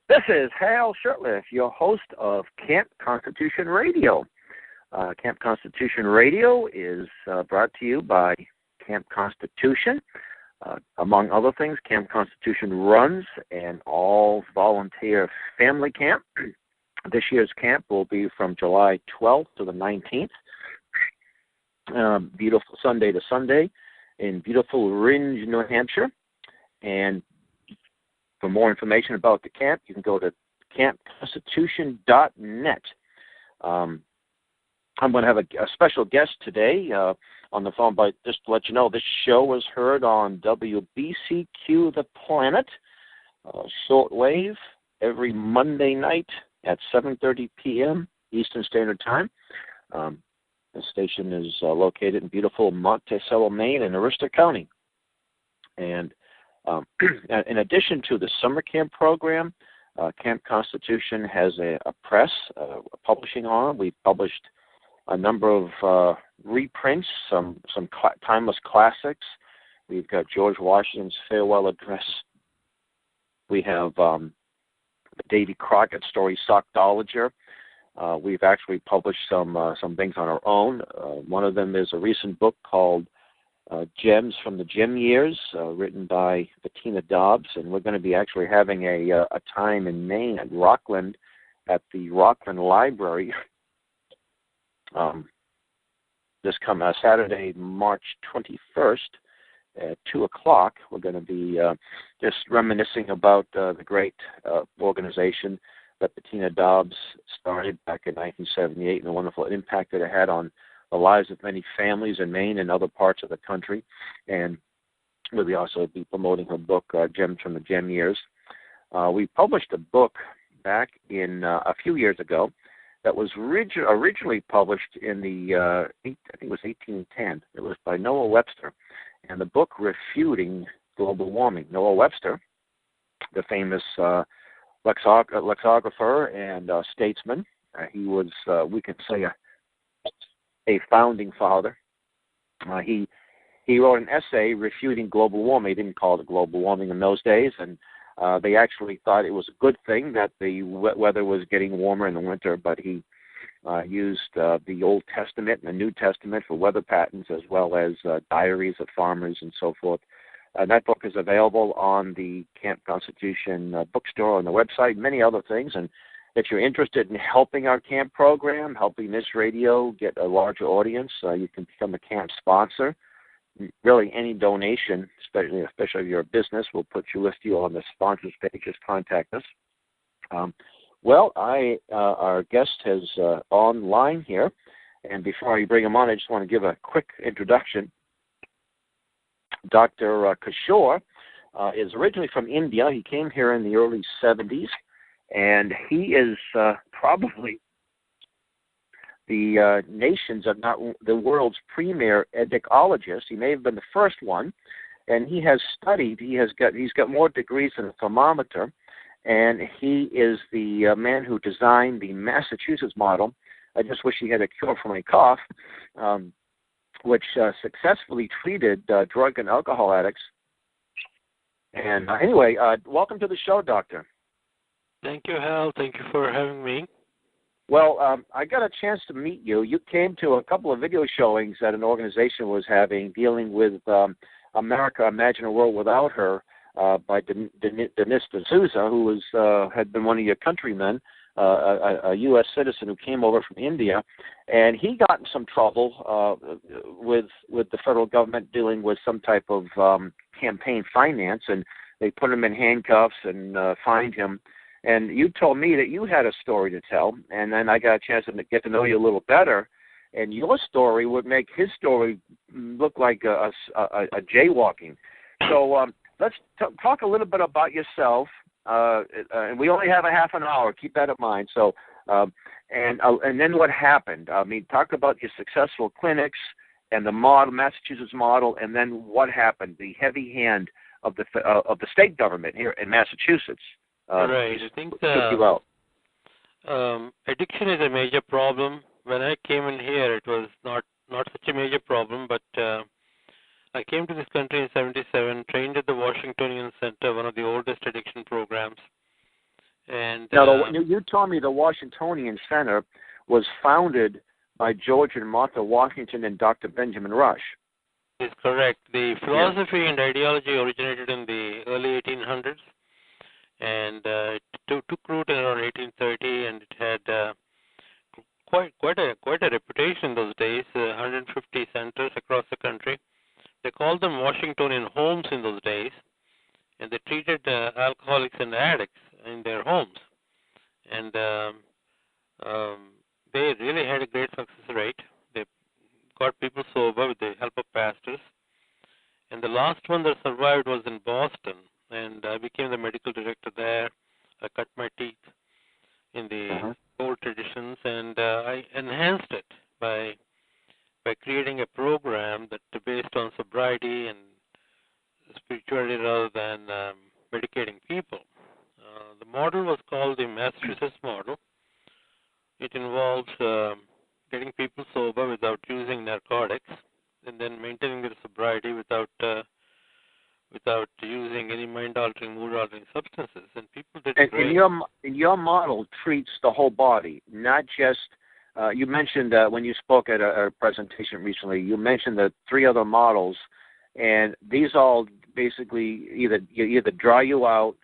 This is Hal Shurtleff, your host of Camp Constitution Radio. Camp Constitution Radio is brought to you by Camp Constitution. Among other things, Camp Constitution runs an all-volunteer family camp. This year's camp will be from July 12th to the 19th. Beautiful Sunday to Sunday in beautiful Rindge, New Hampshire. And for more information about the camp, you can go to campconstitution.net. I'm going to have a special guest today on the phone, but just to let you know, this show is heard on WBCQ The Planet, shortwave, every Monday night at 7:30 p.m. Eastern Standard Time. The station is located in beautiful Monticello, Maine, in Aroostook County. And in addition to the summer camp program, Camp Constitution has a press, a publishing arm. We've published a number of reprints, some timeless classics. We've got George Washington's Farewell Address. We have the Davy Crockett story, Sockdolager. We've actually published some things on our own. One of them is a recent book called Gems from the Gem Years, written by Bettina Dobbs, and we're going to be actually having a time in Maine at Rockland, at the Rockland Library, this coming Saturday, March 21st at 2 o'clock. We're going to be just reminiscing about the great organization that Bettina Dobbs started back in 1978 and the wonderful impact that it had on the lives of many families in Maine and other parts of the country. And we'll also be promoting her book, Gems from the Gem Years. We published a book back in a few years ago that was originally published in the, I think it was 1810. It was by Noah Webster, and the book refuting global warming. Noah Webster, the famous lexicographer and statesman, he was, we could say, a founding father. He wrote an essay refuting global warming. He didn't call it global warming in those days, and they actually thought it was a good thing that the weather was getting warmer in the winter, but he used the Old Testament and the New Testament for weather patterns, as well as diaries of farmers and so forth. That book is available on the Camp Constitution bookstore on the website, many other things. And if you're interested in helping our camp program, helping this radio get a larger audience, you can become a camp sponsor. Really, any donation, especially if you're a business, will put you on the sponsors page. Just contact us. Our guest is online here, and before I bring him on, I just want to give a quick introduction. Dr. Kishore is originally from India. He came here in the early 70s, and he is probably the nation's, if not the world's premier edicologist. He may have been the first one, and he has studied. He's got more degrees than a thermometer, and he is the man who designed the Massachusetts model. I just wish he had a cure for my cough, which successfully treated drug and alcohol addicts. And anyway, welcome to the show, Doctor. Thank you, Hal. Thank you for having me. Well, I got a chance to meet you. You came to a couple of video showings that an organization was having dealing with America, Imagine a World Without Her, by Dennis D'Souza, who had been one of your countrymen, a U.S. citizen who came over from India, and he got in some trouble with the federal government dealing with some type of campaign finance, and they put him in handcuffs and fined him. And you told me that you had a story to tell, and then I got a chance to get to know you a little better, and your story would make his story look like a jaywalking. So let's talk a little bit about yourself. And we only have a half an hour. Keep that in mind. So, and then what happened? I mean, talk about your successful clinics and the model, Massachusetts model, and then what happened? The heavy hand of the state government here in Massachusetts. Right. I think addiction is a major problem. When I came in here, it was not such a major problem, but I came to this country in 1977, trained at the Washingtonian Center, one of the oldest addiction programs. Now, you told me the Washingtonian Center was founded by George and Martha Washington and Dr. Benjamin Rush. Is correct. The philosophy and ideology originated in the early 1800s, and it took root in around 1830, and it had quite a reputation in those days. 150 centers across the country. They called them Washingtonian homes in those days, and they treated alcoholics and addicts in their homes, and they really had a great success rate. They got people sober with the help of pastors. And the last one that survived was in Boston, and I became the medical director there. I cut my teeth in the old traditions, and I enhanced it by creating a program that based on sobriety and spirituality rather than medicating people. The model was called the Massachusetts model. It involves getting people sober without using narcotics, and then maintaining their sobriety without using any mind-altering, mood-altering substances. And people did great. And your model treats the whole body, not just. You mentioned when you spoke at a presentation recently. You mentioned the three other models, and these all basically either dry you out,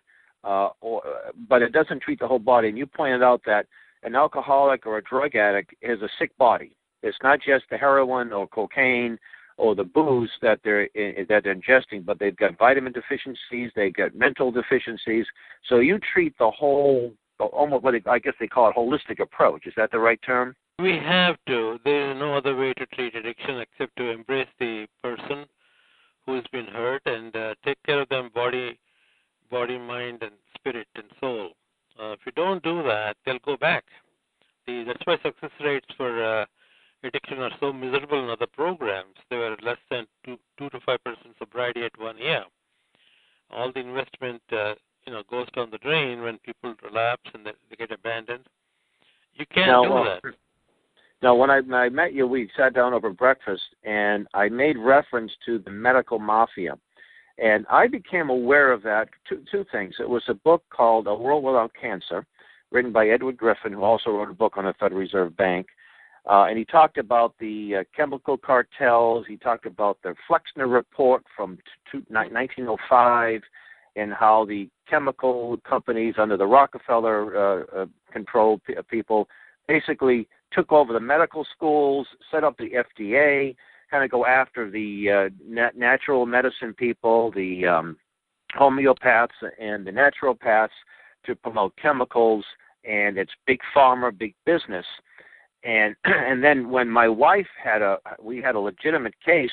but it doesn't treat the whole body. And you pointed out that an alcoholic or a drug addict has a sick body. It's not just the heroin or cocaine or the booze that they're ingesting, but they've got vitamin deficiencies, they've got mental deficiencies. So you treat the whole, almost what I guess they call it, holistic approach. Is that the right term? We have to. There is no other way to treat addiction except to embrace the person who's been hurt and take care of them body, mind, and spirit and soul. If you don't do that, they'll go back. That's why success rates for addiction are so miserable in other programs. They were less than 2 to 5% sobriety at 1 year. All the investment, goes down the drain when people relapse and they get abandoned. You can't do that. Now, when I met you, we sat down over breakfast, and I made reference to the medical mafia. And I became aware of that, two things. It was a book called A World Without Cancer, written by Edward Griffin, who also wrote a book on the Federal Reserve Bank. And he talked about the chemical cartels. He talked about the Flexner Report from 1905 and how the chemical companies under the Rockefeller controlled people basically took over the medical schools, set up the FDA, kind of go after the natural medicine people, the homeopaths and the naturopaths to promote chemicals, and it's big pharma, big business. And then when my wife we had a legitimate case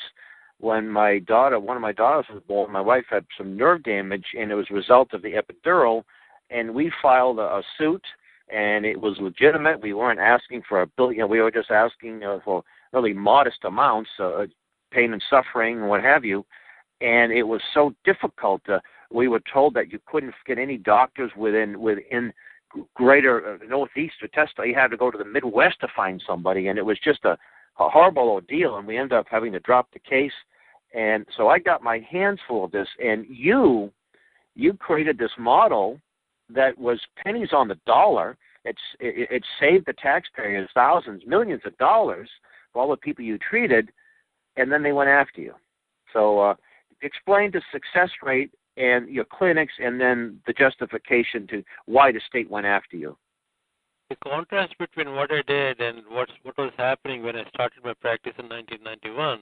when one of my daughters was born. My wife had some nerve damage, and it was a result of the epidural, and we filed a suit, and it was legitimate. We weren't asking for $1 billion. We were just asking for really modest amounts, pain and suffering and what have you. And it was so difficult. We were told that you couldn't get any doctors within greater Northeast to test. You had to go to the Midwest to find somebody, and it was just a horrible ordeal, and we ended up having to drop the case. And so I got my hands full of this, and you created this model that was pennies on the dollar. It saved the taxpayers thousands, millions of dollars for all the people you treated, and then they went after you. So explain the success rate and your clinics, and then the justification to why the state went after you. The contrast between what I did and what was happening when I started my practice in 1991,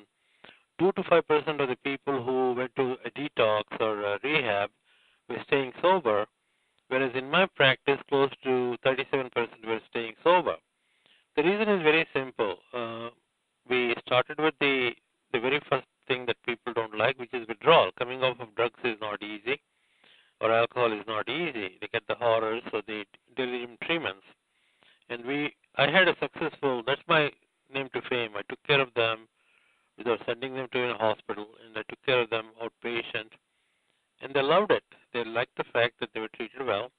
2 to 5% of the people who went to a detox or a rehab were staying sober, whereas in my practice, close to 37% were staying sober. The reason is very simple. We started with the very first thing that people don't like, which is withdrawal. Coming off of drugs is not easy, or alcohol is not easy. They get the horrors or the delirium tremens. And I had a successful, that's my name to fame. I took care of them without sending them to a hospital, and I took care of them outpatient. And they loved it. They liked the fact that they were treated well.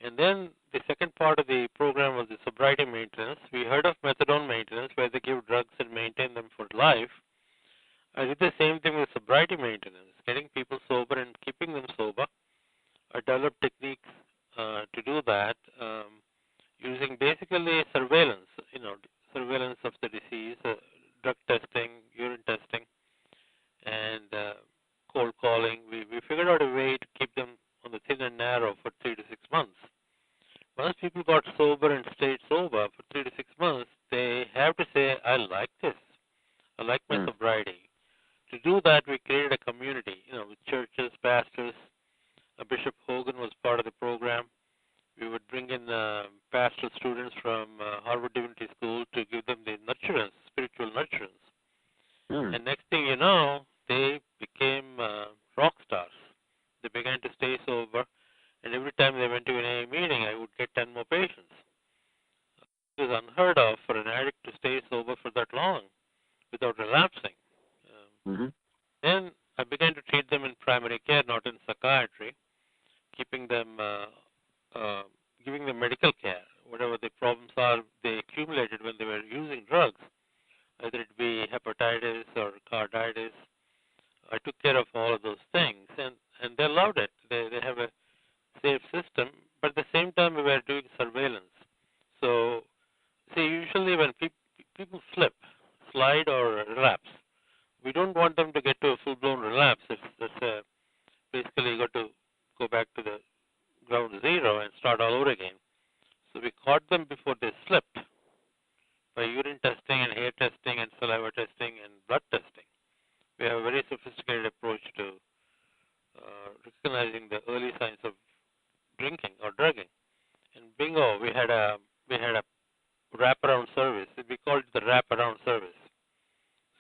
And then the second part of the program was the sobriety maintenance. We heard of methadone maintenance, where they give drugs and maintain them for life. I did the same thing with sobriety maintenance, getting people sober and keeping them sober. I developed techniques to do that using basically surveillance, surveillance of the disease, drug testing, urine testing, and cold calling. We figured out a way to keep them on the thin and narrow for 3 to 6 months. Once people got sober and stayed sober for 3 to 6 months, they have to say, I like this. I like my sobriety. To do that, we created a community, with churches, pastors. Bishop Hogan was part of the program. We would bring in pastoral students from Harvard Divinity School to give them the nurturance, spiritual nurturance. And next thing you know, they became rock stars. They began to stay sober, and every time they went to an AA meeting, I would get 10 more patients. It was unheard of for an addict to stay sober for that long without relapsing. Then I began to treat them in primary care, not in psychiatry, keeping them, giving them medical care. Whatever the problems are they accumulated when they were using drugs, whether it be hepatitis or carditis, I took care of all of those things, and they loved it. They have a safe system, but at the same time we were doing surveillance. So, see, usually when people slip, slide, or relapse, we don't want them to get to a full-blown relapse. It's basically got to go back to the ground zero and start all over again. So we caught them before they slipped by urine testing and hair testing and saliva testing and blood testing. We have a very sophisticated approach to recognizing the early signs of drinking or drugging. And bingo, we had a wraparound service. We called it the wraparound service.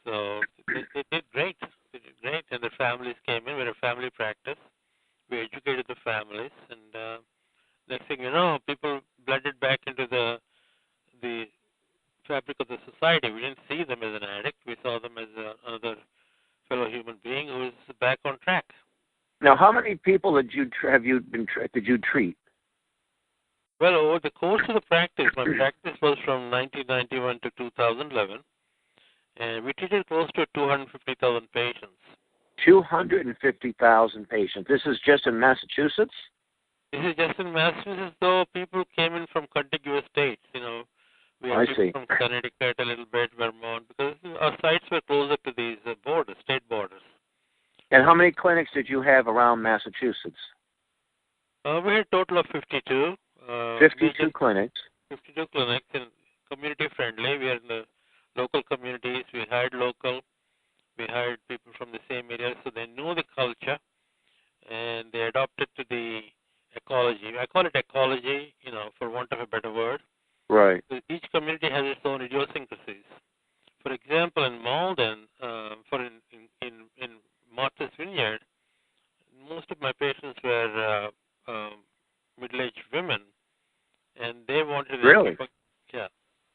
So they did great. They did great, and their families came in. We had a family practice. We educated the families, and next thing you know, people blended back into the fabric of the society. We didn't see them as an addict. We saw them as another fellow human being who is back on track. Now, how many people did you treat? Well, over the course of the practice, my practice was from 1991 to 2011, and we treated close to 250,000 patients. 250,000 patients. This is just in Massachusetts? This is just in Massachusetts, though people came in from contiguous states. We had people from Connecticut a little bit, Vermont, because our sites were closer to these borders, state borders. And how many clinics did you have around Massachusetts? We had a total of 52. 52 clinics. 52 clinics, and community friendly. We are in the local communities. We hired local. We hired people from the same area, so they knew the culture, and they adopted to the ecology. I call it ecology, for want of a better word. Right. So each community has its own idiosyncrasies. For example, in Malden, in Martha's Vineyard, most of my patients were middle-aged women, and they wanted really?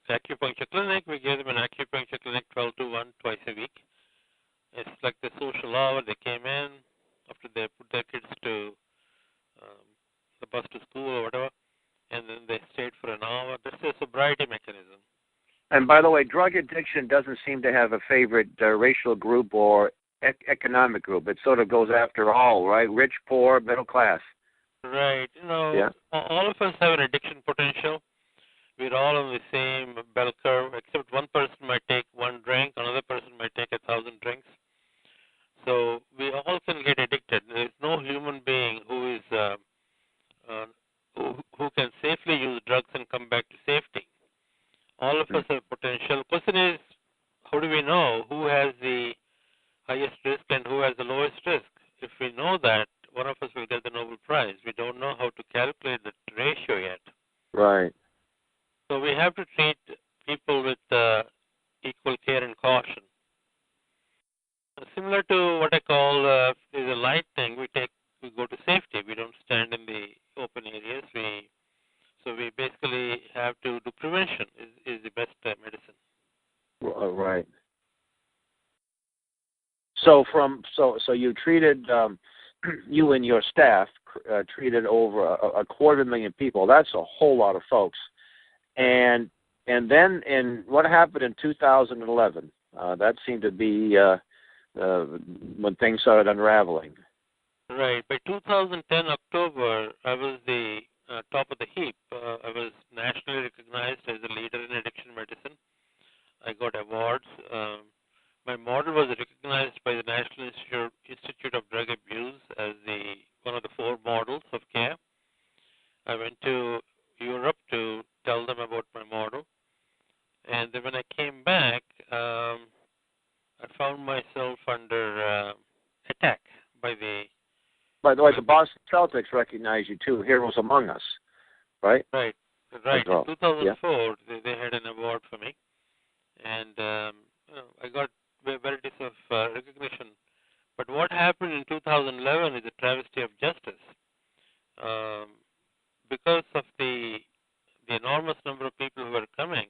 Acupuncture clinic. We gave them an acupuncture clinic 12 to 1 twice a week. It's like the social hour. They came in after they put their kids to the bus to school or whatever, and then they stayed for an hour. That's a sobriety mechanism. And by the way, drug addiction doesn't seem to have a favorite racial group or economic group. It sort of goes after all, right? Rich, poor, middle class. Right. All of us have an addiction potential. We're all on the same bell curve, except one person might take one drink, another person might take 1,000 drinks. So we all can get addicted. There's no human being who is who can safely use drugs and come back to safety. All of us have potential. The question is, how do we know who has the highest risk and who has the lowest risk? If we know that, one of us will get the Nobel Prize. We don't know how to calculate the ratio yet. Right. So we have to treat people with equal care and caution. Similar to what I call is a light thing. We go to safety. We don't stand in the open areas. So we basically have to do prevention. Is the best medicine. Right. So you treated you and your staff treated over 250,000 people. That's a whole lot of folks. And then what happened in 2011? That seemed to be when things started unraveling. Right. By 2010 October, I was the top of the heap. I was nationally recognized as a leader in addiction medicine. I got awards. My model was recognized by the National Institute of Drug Abuse as one of the 4 models of care. I went to Europe to tell them about my model. And then when I came back, I found myself under attack by the... By the way, the Boston Celtics recognize you too, Heroes Among Us, right? Right. In 2004, they had an award for me. And I got varieties of recognition. But what happened in 2011 is a travesty of justice. Because of the enormous number of people who were coming,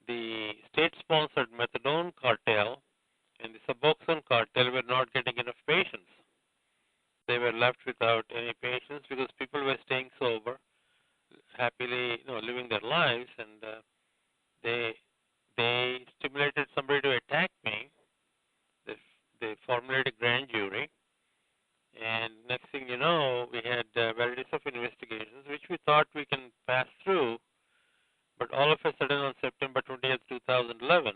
the state-sponsored methadone cartel and the Suboxone cartel were not getting enough patients. They were left without any patients because people were staying sober, happily, living their lives, and they stimulated somebody to attack me. They formulated a grand jury, and next thing you know, we had varieties of investigations, which we thought we can pass through. But all of a sudden, on September 20th, 2011,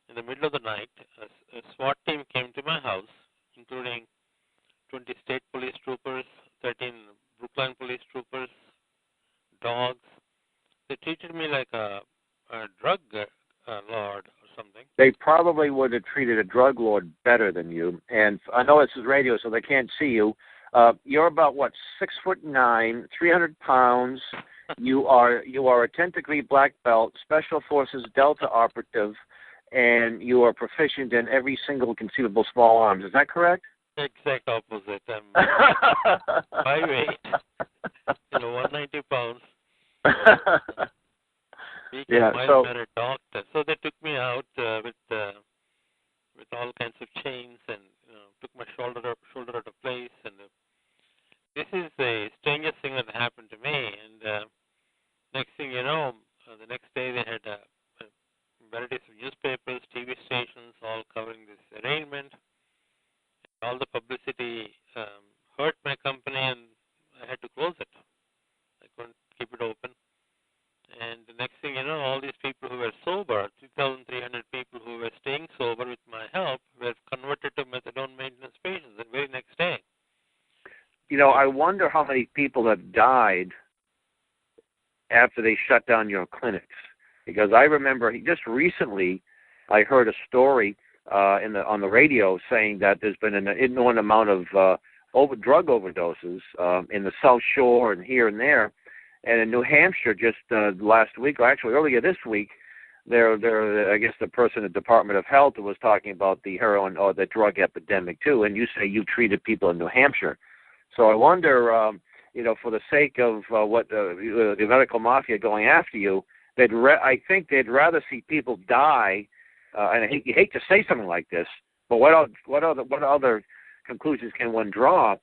in the middle of the night, a SWAT team came to my house, including 20 state police troopers, 13 Brookline police troopers, dogs. They treated me like a drug lord or something. They probably would have treated a drug lord better than you. And I know this is radio, so they can't see you. You're about, 6'9", 300 pounds. You are a 10th degree black belt, Special Forces Delta operative, and you are proficient in every single conceivable small arms. Is that correct? Exact opposite. I'm 5'8", 190 pounds. Better doctor. So they took me out with all kinds of chains and took my shoulder out of place. And this is the strangest thing that happened to me. And next thing you know, the next day they had varieties of newspapers, TV stations, all covering this arraignment. All the publicity hurt my company, and I had to close it. I couldn't keep it open. And the next thing you know, all these people who were sober, 2,300 people who were staying sober with my help, were converted to methadone maintenance patients the very next day. I wonder how many people have died after they shut down your clinics. Because I remember just recently I heard a story on the radio saying that there's been an inordinate amount of drug overdoses in the South Shore and here and there. And in New Hampshire, just last week, or actually earlier this week, I guess the person at the Department of Health was talking about the heroin or the drug epidemic too. And you say you treated people in New Hampshire, so I wonder, for the sake of what the medical mafia going after you, I think they'd rather see people die. And you hate to say something like this, but what other conclusions can one draw?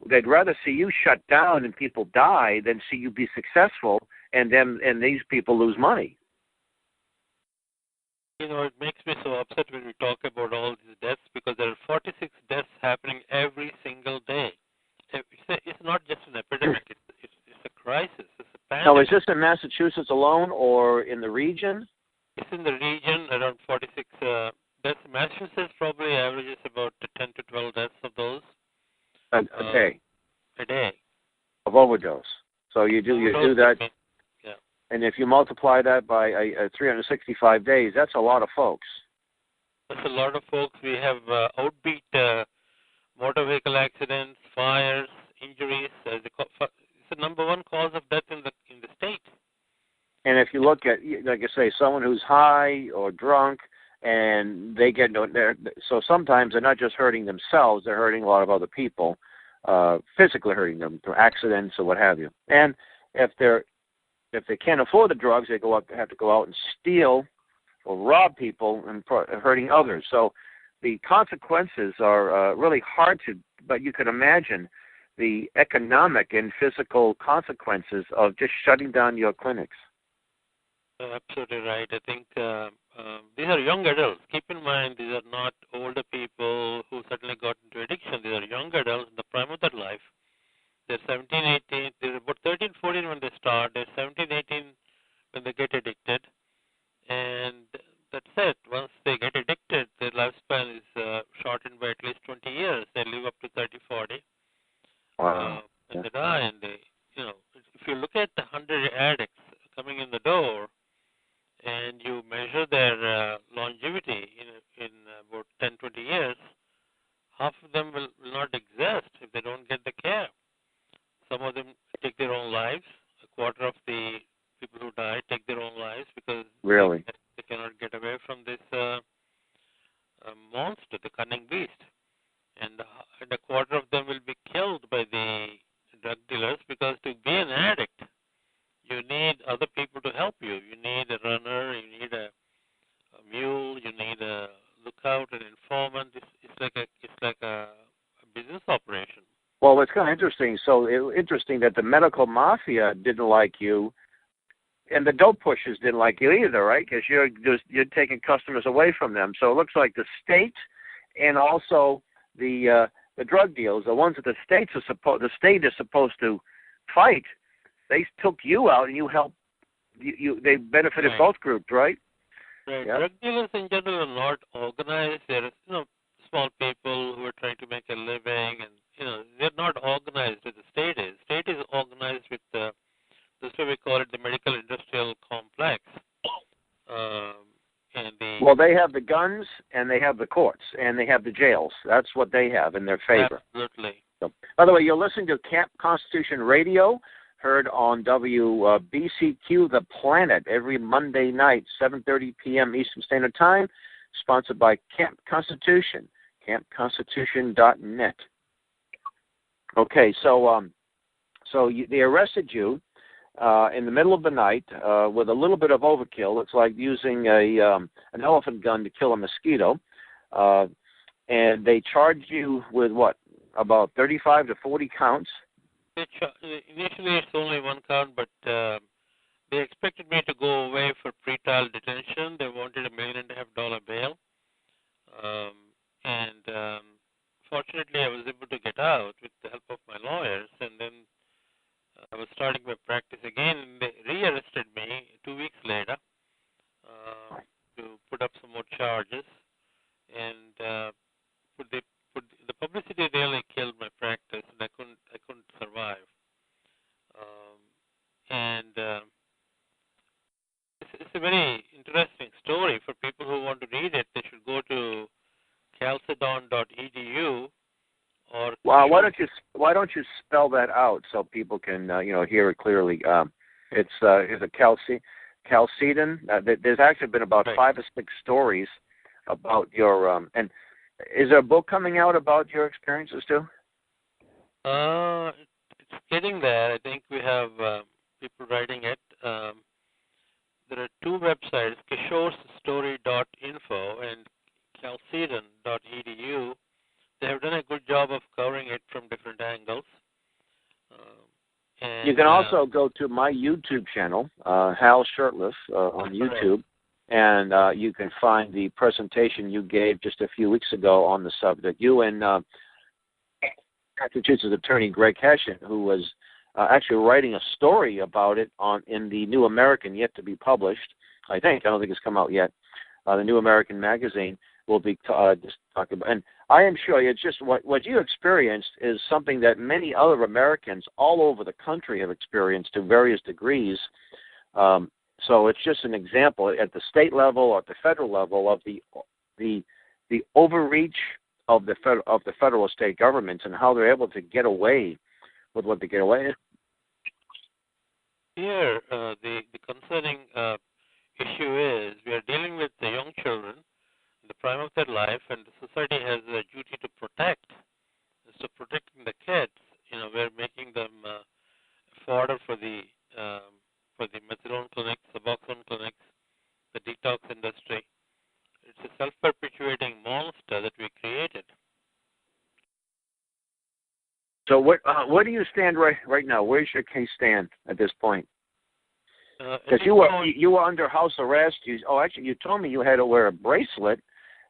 They'd rather see you shut down and people die than see you be successful and these people lose money. It makes me so upset when we talk about all these deaths because there are 46 deaths happening every single day. It's not just an epidemic; it's a crisis. It's a pandemic. Now, is this in Massachusetts alone or in the region? It's in the region, around 46 deaths. Massachusetts probably averages about 10 to 12 deaths of those. A day. A day. Of overdose. So you do that. Yeah. And if you multiply that by 365 days, that's a lot of folks. That's a lot of folks. We have outbeat motor vehicle accidents, fires, injuries. It's the number one cause of death in the state. And if you look at, like I say, someone who's high or drunk, and they get there, so sometimes they're not just hurting themselves; they're hurting a lot of other people, physically hurting them through accidents or what have you. And if they can't afford the drugs, they have to go out and steal or rob people and hurting others. So the consequences are really hard to. But you can imagine the economic and physical consequences of just shutting down your clinics. Absolutely right. I think these are young adults. Keep in mind, these are not older people who suddenly got into addiction. These are young adults in the prime of their life. They're 17, 18. There are about 13 at least 20 years. They live up to 30, 40. Wow. And they die, and they, if you look at the 100 addicts coming in the door, and you measure their longevity in about 10, 20 years, half of them will not exist if they don't get the care. Some of them take their own lives. A quarter of the people who die take their own lives because really they cannot get away from this monster, the cunning beast. And a quarter of them will be killed by the drug dealers because to be an addict, you need other people to help you. You need a runner, you need a mule, you need a lookout, an informant. It's like a business operation. Well, it's kind of interesting. So interesting that the medical mafia didn't like you, and the dope pushers didn't like you either, right? Because you're taking customers away from them. So it looks like the state and also the drug dealers, the ones that the state is supposed to fight, they took you out and you helped. They benefited both groups, right? Right. Yep. Drug dealers in general are not organized. They're small people who are trying to make a living, and they're not organized as the state is. State is organized with this way we call it the medical industrial complex. Well, they have the guns and they have the courts and they have the jails. That's what they have in their favor. Absolutely. So, by the way, you're listening to Camp Constitution Radio, heard on WBCQ The Planet every Monday night, 7:30 p.m. Eastern Standard Time, sponsored by Camp Constitution, campconstitution.net. Okay, so they arrested you in the middle of the night with a little bit of overkill. It's like using an elephant gun to kill a mosquito. And they charged you with what, about 35 to 40 counts? Initially, it's only one count, but they expected me to go away for pretrial detention. They wanted $1.5 million bail. Fortunately, I was able to get out with the help of my lawyers, and then I was starting my practice again, and they rearrested me 2 weeks later to put up some more charges, and the publicity really killed my practice, and I couldn't survive. It's a very interesting story. For people who want to read it, they should go to chalcedon.edu. Or why don't you spell that out so people can hear it clearly? It's a Chalcedon. There's actually been about 5 or 6 stories about your and is there a book coming out about your experiences too? It's getting there. I think we have people writing it. There are 2 websites, kishorestory.info and chalcedon.edu. They have done a good job of covering it from different angles. You can also go to my YouTube channel, Hal Shurtleff, on YouTube, and you can find the presentation you gave just a few weeks ago on the subject. You and Massachusetts attorney Greg Hession, who was actually writing a story about it in the New American, yet to be published. I don't think it's come out yet. The New American magazine will be just talking about. And I am sure it's just what you experienced is something that many other Americans all over the country have experienced to various degrees. So it's just an example at the state level or at the federal level of the overreach of the federal and state governments and how they're able to get away with what they get away with. Here, the concerning issue is we are dealing with the young children, the prime of their life, and the society has a duty to protect. So protecting the kids, we're making them fodder for the methadone clinics, Suboxone clinics, the detox industry. It's a self-perpetuating monster that we created. So where do you stand right now? Where's your case stand at this point? Because you were under house arrest. You told me you had to wear a bracelet,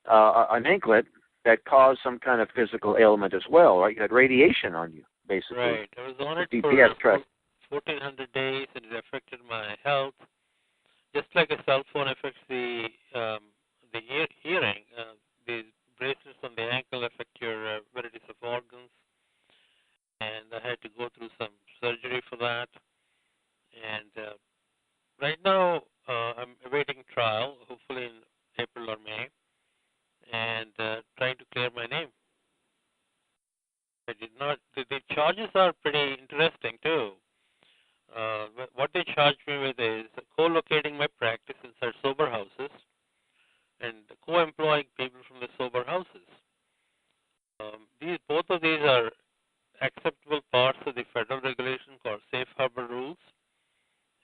an anklet that caused some kind of physical ailment as well, right? You had radiation on you, basically. Right. I was on it for 1,400 days, and it affected my health, just like a cell phone affects the hearing. The bracelets on the ankle affect your and trying to clear my name. I did not. The charges are pretty interesting too. What they charged me with is co-locating my practice inside sober houses and co-employing people from the sober houses. Both of these are acceptable parts of the federal regulation called safe harbor rules,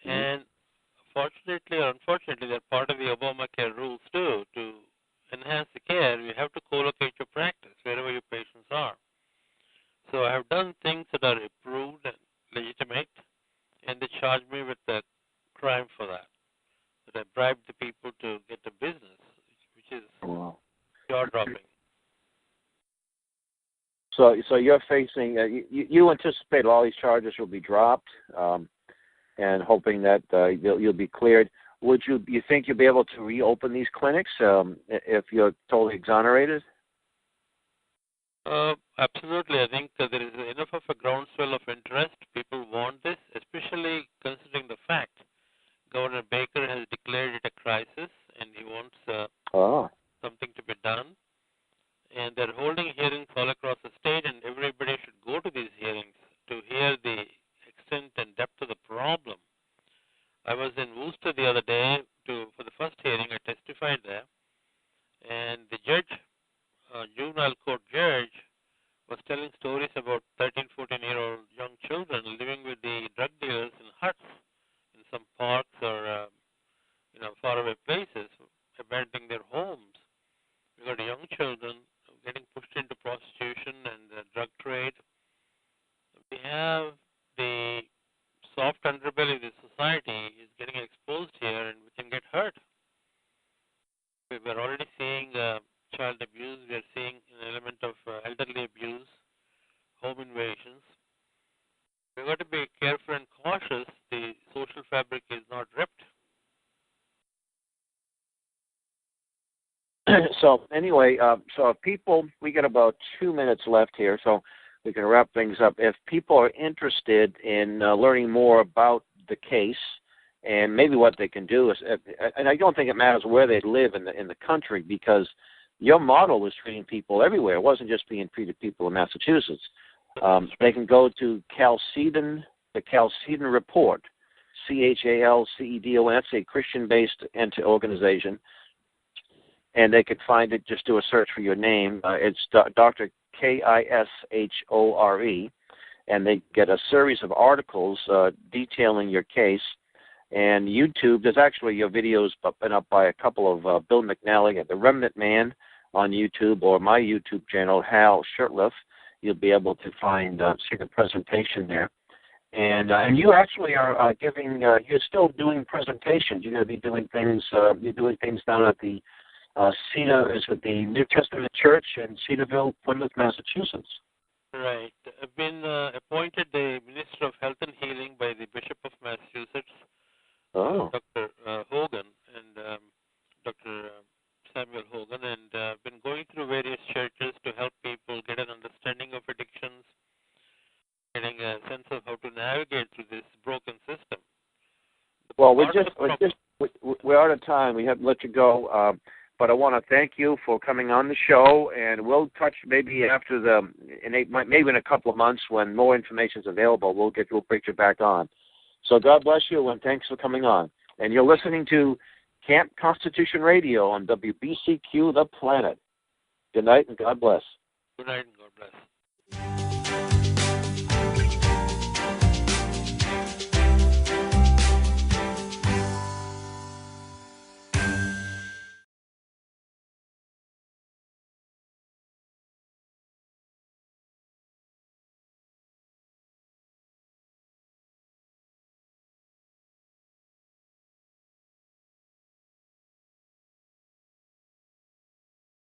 and fortunately or unfortunately, they're part of the Obamacare rules too. To enhance the care, you have to co-locate your practice wherever your patients are. So I have done things that are approved and legitimate, and they charge me with the crime for that. That I bribed the people to get the business, which is jaw-dropping. So you're facing. You anticipate all these charges will be dropped, and hoping that you'll be cleared. You think you'll be able to reopen these clinics if you're totally exonerated? Absolutely. I think that there is enough of a groundswell of interest. People want this, especially considering the fact Governor Baker has declared it a crisis and he wants something to be done. And they're holding hearings all across the state, and everybody should go to these hearings to hear the extent and depth of the problem. I was in Worcester the other day for the first hearing. I testified there, and the judge, juvenile court judge, was telling stories about 13, 14-year-old young children living with the drug dealers in huts in some parks or faraway places, abandoning their homes. We got young children getting pushed into prostitution and the drug trade. We have the soft underbelly of the society is getting exposed here, and we can get hurt. We're already seeing child abuse. We're seeing an element of elderly abuse, home invasions. We've got to be careful and cautious. The social fabric is not ripped. So anyway, so if people, we got about 2 minutes left here, so we can wrap things up. If people are interested in learning more about the case and maybe what they can do, and I don't think it matters where they live in the country, because your model was treating people everywhere. It wasn't just being treated people in Massachusetts. They can go to Chalcedon, the Chalcedon Report, CHALCEDON. That's a Christian-based organization. And they could find it, just do a search for your name. It's Dr. Kishore, and they get a series of articles detailing your case. And YouTube, there's actually your videos been up by a couple of Bill McNally at The Remnant Man on YouTube, or my YouTube channel, Hal Shurtleff. You'll be able to see the presentation there. And you actually are giving, you're still doing presentations. You're going to be doing things, you're doing things down at the the New Testament Church in Cedarville, Plymouth, Massachusetts. Right. I've been appointed the Minister of Health and Healing by the Bishop of Massachusetts, Dr. Hogan, and Dr. Samuel Hogan, and I've been going through various churches to help people get an understanding of addictions, getting a sense of how to navigate through this broken system. Well, we're out of time. We have to let you go. But I want to thank you for coming on the show, and we'll touch maybe after maybe in a couple of months when more information is available. We'll bring you back on. So God bless you, and thanks for coming on. And you're listening to Camp Constitution Radio on WBCQ The Planet. Good night, and God bless. Good night, and God bless.